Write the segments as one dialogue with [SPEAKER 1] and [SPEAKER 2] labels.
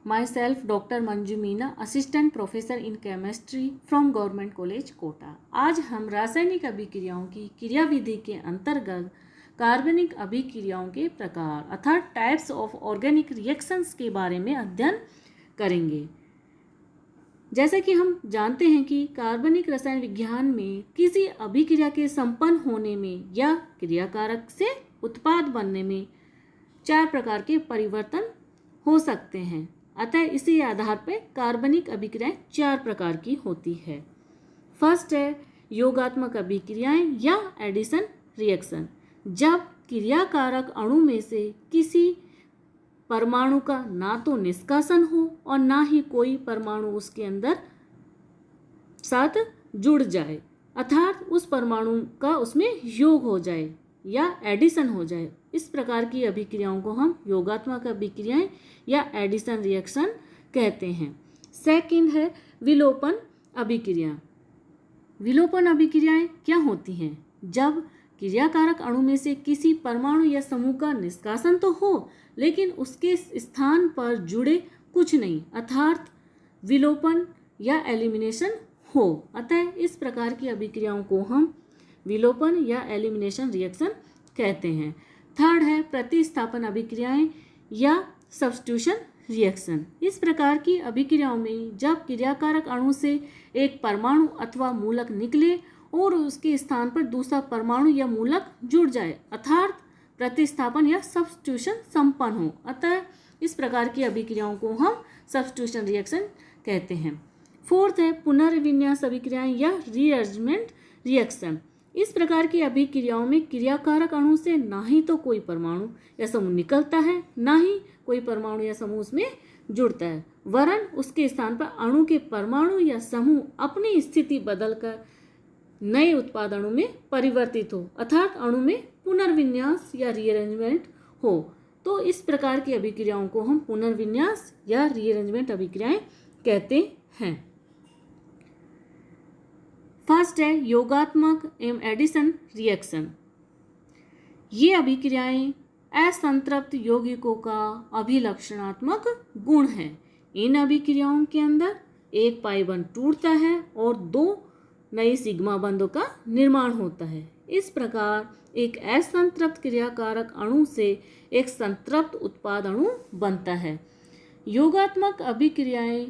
[SPEAKER 1] My self doctor Manju Meena, assistant professor in chemistry from government college Kota. आज हम रासायनिक अभिक्रियाओं की क्रियाविधि के अंतर्गत कार्बनिक अभिक्रियाओं के प्रकार अर्थात टाइप्स ऑफ ऑर्गेनिक रिएक्शंस के बारे में अध्ययन करेंगे। जैसे कि हम जानते हैं कि कार्बनिक रसायन विज्ञान में किसी अभिक्रिया के संपन्न होने में या क्रियाकारक से उत्पाद बनने में 4 प्रकार के परिवर्तन हो सकते हैं। अतः इसी आधार पर कार्बनिक अभिक्रियाएं 4 प्रकार की होती है। फर्स्ट है योगात्मक अभिक्रियाएं या एडिशन रिएक्शन। जब क्रियाकारक अणु में से किसी परमाणु का ना तो निष्कासन हो और ना ही कोई परमाणु उसके अंदर साथ जुड़ जाए, अर्थात उस परमाणु का उसमें योग हो जाए या एडिशन हो जाए, इस प्रकार की अभिक्रियाओं को हम योगात्मक अभिक्रियाएं या एडिशन रिएक्शन कहते हैं। सेकंड है विलोपन अभिक्रिया। विलोपन अभिक्रियाएं क्या होती हैं? जब क्रियाकारक अणु में से किसी परमाणु या समूह का निष्कासन तो हो लेकिन उसके स्थान पर जुड़े कुछ नहीं, अर्थात विलोपन या एलिमिनेशन हो। अतः इस प्रकार की अभिक्रियाओं को हम विलोपन या एलिमिनेशन रिएक्शन कहते हैं। थर्ड है प्रतिस्थापन अभिक्रियाएं या सब्स्टिट्यूशन रिएक्शन। इस प्रकार की अभिक्रियाओं में जब क्रियाकारक अणु से एक परमाणु अथवा मूलक निकले और उसके स्थान पर दूसरा परमाणु या मूलक जुड़ जाए, अर्थात प्रतिस्थापन या सब्स्टिट्यूशन संपन्न हो। अतः इस प्रकार की अभिक्रियाओं को हम सब्स्टिट्यूशन रिएक्शन कहते हैं। फोर्थ है पुनर्विन्यास अभिक्रियाएं या रीअरेंजमेंट रिएक्शन। इस प्रकार की अभिक्रियाओं में क्रियाकारक अणु से ना ही तो कोई परमाणु या समूह निकलता है, ना ही कोई परमाणु या समूह उसमें जुड़ता है, वरन उसके स्थान पर अणु के परमाणु या समूह अपनी स्थिति बदलकर नए उत्पाद अणु में परिवर्तित हो, अर्थात अणु में पुनर्विन्यास या रीअरेंजमेंट हो। तो इस प्रकार की अभिक्रियाओं को हम पुनर्विन्यास या रीअरेंजमेंट अभिक्रियाएं कहते हैं। फर्स्ट है योगात्मक एवं एडिशन रिएक्शन। ये अभिक्रियाएं असंतृप्त यौगिकों का अभिलक्षणात्मक गुण है। इन अभिक्रियाओं के अंदर एक पाई बंध टूटता है और 2 नए सिग्मा बंधों का निर्माण होता है। इस प्रकार एक असंतृप्त क्रियाकारक अणु से एक संतृप्त उत्पाद अणु बनता है। योगात्मक अभिक्रियाएं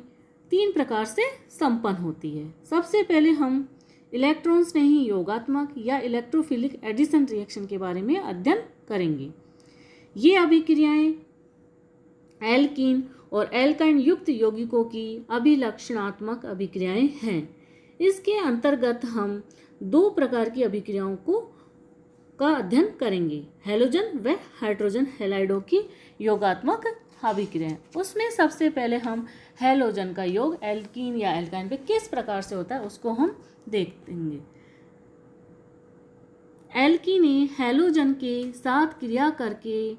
[SPEAKER 1] 3 प्रकार से संपन्न होती है। सबसे पहले हम इलेक्ट्रॉन्स में ही योगात्मक या इलेक्ट्रोफिलिक एडिशन रिएक्शन के बारे में अध्ययन करेंगे। ये अभिक्रियाएं एल्कीन और एल्काइन युक्त यौगिकों की अभिलक्षणात्मक अभिक्रियाएं हैं। इसके अंतर्गत हम 2 प्रकार की अभिक्रियाओं का अध्ययन करेंगे, हैलोजन व हाइड्रोजन हैलाइडों की योगात्मक अभिक्रियाएं। उसमें सबसे पहले हम हैलोजन का योग एल्कीन या एल्काइन पे किस प्रकार से होता है उसको हम देखेंगे। एल्कीने हैलोजन के साथ क्रिया करके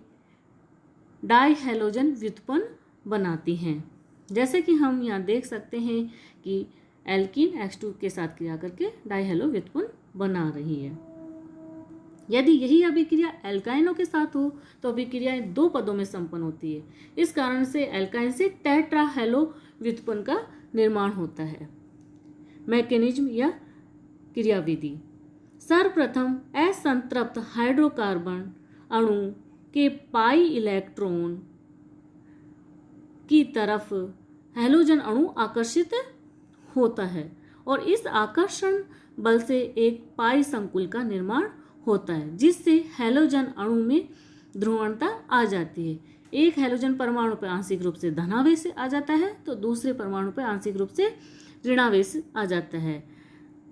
[SPEAKER 1] डाई हैलोजन व्युत्पन्न बनाती हैं। जैसे कि हम यहाँ देख सकते हैं कि एल्कीन H2 के साथ क्रिया करके डाई हैलो व्युत्पन्न बना रही है। यदि यही अभिक्रिया एल्काइनों के साथ हो तो अभिक्रियाएं 2 पदों में संपन्न होती है। इस कारण से एल्काइन से टेट्रा हैलो व्युत्पन्न का निर्माण होता है। मैकेनिज्म या क्रियाविधि। सर्वप्रथम असंतृप्त हाइड्रोकार्बन अणु के पाई इलेक्ट्रॉन की तरफ हैलोजन अणु आकर्षित होता है और इस आकर्षण बल से एक पाई संकुल का निर्माण होता है, जिससे हैलोजन अणु में ध्रुवणता आ जाती है। एक हैलोजन परमाणु पर आंशिक रूप से धनावेश आ जाता है तो दूसरे परमाणु पर आंशिक रूप से ऋणावेश आ जाता है।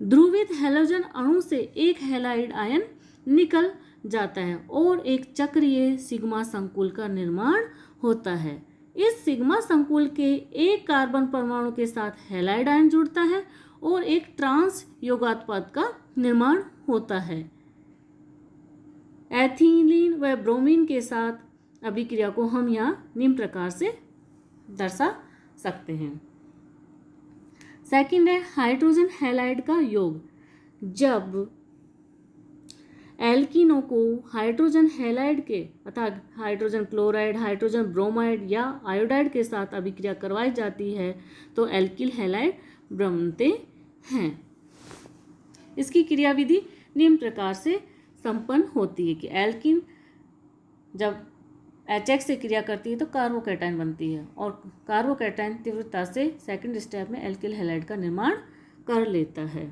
[SPEAKER 1] ध्रुवित हैलोजन अणु से एक हैलाइड आयन निकल जाता है और एक चक्रीय सिग्मा संकुल का निर्माण होता है। इस सिग्मा संकुल के एक कार्बन परमाणु के साथ हैलाइड आयन जुड़ता है और एक ट्रांस योगात्पाद का निर्माण होता है। एथिलीन व ब्रोमीन के साथ अभिक्रिया को हम यहाँ निम्न प्रकार से दर्शा सकते हैं। सेकंड है हाइड्रोजन हैलाइड का योग। जब एल्कीनों को हाइड्रोजन हैलाइड के अर्थात हाइड्रोजन क्लोराइड, हाइड्रोजन ब्रोमाइड या आयोडाइड के साथ अभिक्रिया करवाई जाती है तो एल्किल हैलाइड बनते हैं। इसकी क्रियाविधि निम्न प्रकार से संपन्न होती है कि एल्किन जब HX से क्रिया करती है तो कार्बोकैटायन बनती है और कार्बोकैटायन तीव्रता से सेकंड स्टेप में एल्किल हैलाइड का निर्माण कर लेता है।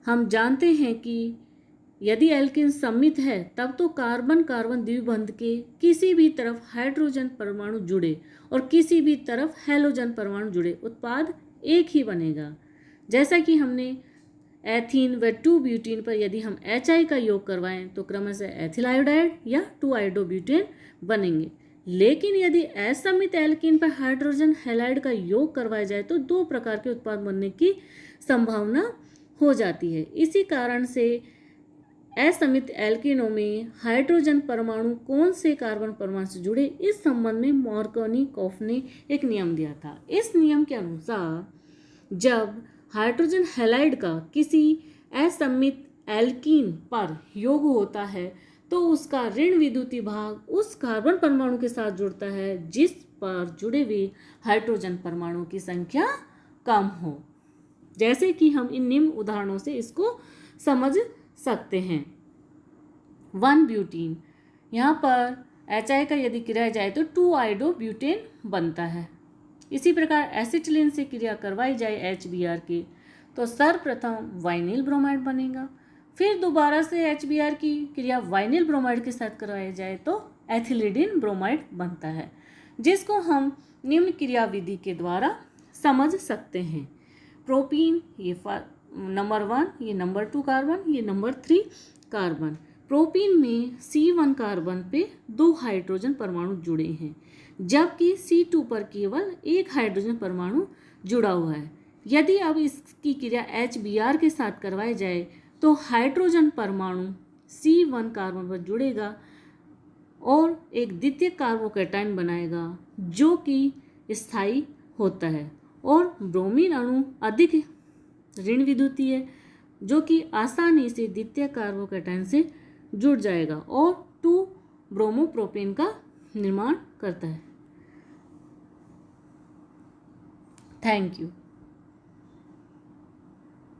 [SPEAKER 1] हम जानते हैं कि यदि एल्किन सममित है तब तो कार्बन कार्बन द्विबंध के किसी भी तरफ हाइड्रोजन परमाणु जुड़े और किसी भी तरफ हैलोजन परमाणु जुड़े उत्पाद एक ही बनेगा। जैसा कि हमने एथीन व 2-ब्यूटीन पर यदि हम HI का योग करवाएं तो क्रमशः एथिल आयोडाइड या 2-आइडोब्यूटेन बनेंगे। लेकिन यदि असममित एल्कीन पर हाइड्रोजन हैलाइड का योग करवाया जाए तो दो प्रकार के उत्पाद बनने की संभावना हो जाती है। इसी कारण से असममित एल्कीनों में हाइड्रोजन परमाणु कौन से कार्बन परमाणु से जुड़े, इस संबंध में मार्कोनिकोफ ने एक नियम दिया था। इस नियम के अनुसार जब हाइड्रोजन हैलाइड का किसी असममित एल्कीन पर योग होता है तो उसका ऋण विद्युतीय भाग उस कार्बन परमाणु के साथ जुड़ता है जिस पर जुड़े हुए हाइड्रोजन परमाणु की संख्या कम हो। जैसे कि हम इन निम्न उदाहरणों से इसको समझ सकते हैं। 1-ब्यूटीन, यहाँ पर HI का यदि क्रिया जाए तो 2-आइडोब्यूटेन बनता है। इसी प्रकार एसिटिलीन से क्रिया करवाई जाए HBr की तो सर्वप्रथम वाइनिल ब्रोमाइड बनेगा। फिर दोबारा से HBr की क्रिया वाइनिल ब्रोमाइड के साथ करवाई जाए तो एथिलीडिन ब्रोमाइड बनता है, जिसको हम निम्न क्रिया विधि के द्वारा समझ सकते हैं। प्रोपीन, ये नंबर 1, ये नंबर 2 कार्बन, ये नंबर 3 कार्बन। प्रोपीन में C1 कार्बन पे 2 हाइड्रोजन परमाणु जुड़े हैं जबकि C2 पर केवल 1 हाइड्रोजन परमाणु जुड़ा हुआ है। यदि अब इसकी क्रिया HBr के साथ करवाई जाए तो हाइड्रोजन परमाणु C1 कार्बन पर जुड़ेगा और एक द्वितीय कार्बोकैटायन बनाएगा जो कि स्थायी होता है और ब्रोमीन अणु अधिक ऋण विद्युतीय है जो कि आसानी से द्वितीय कार्बोकैटायन से जुड़ जाएगा और 2-ब्रोमोप्रोपेन का निर्माण करता है। Thank you.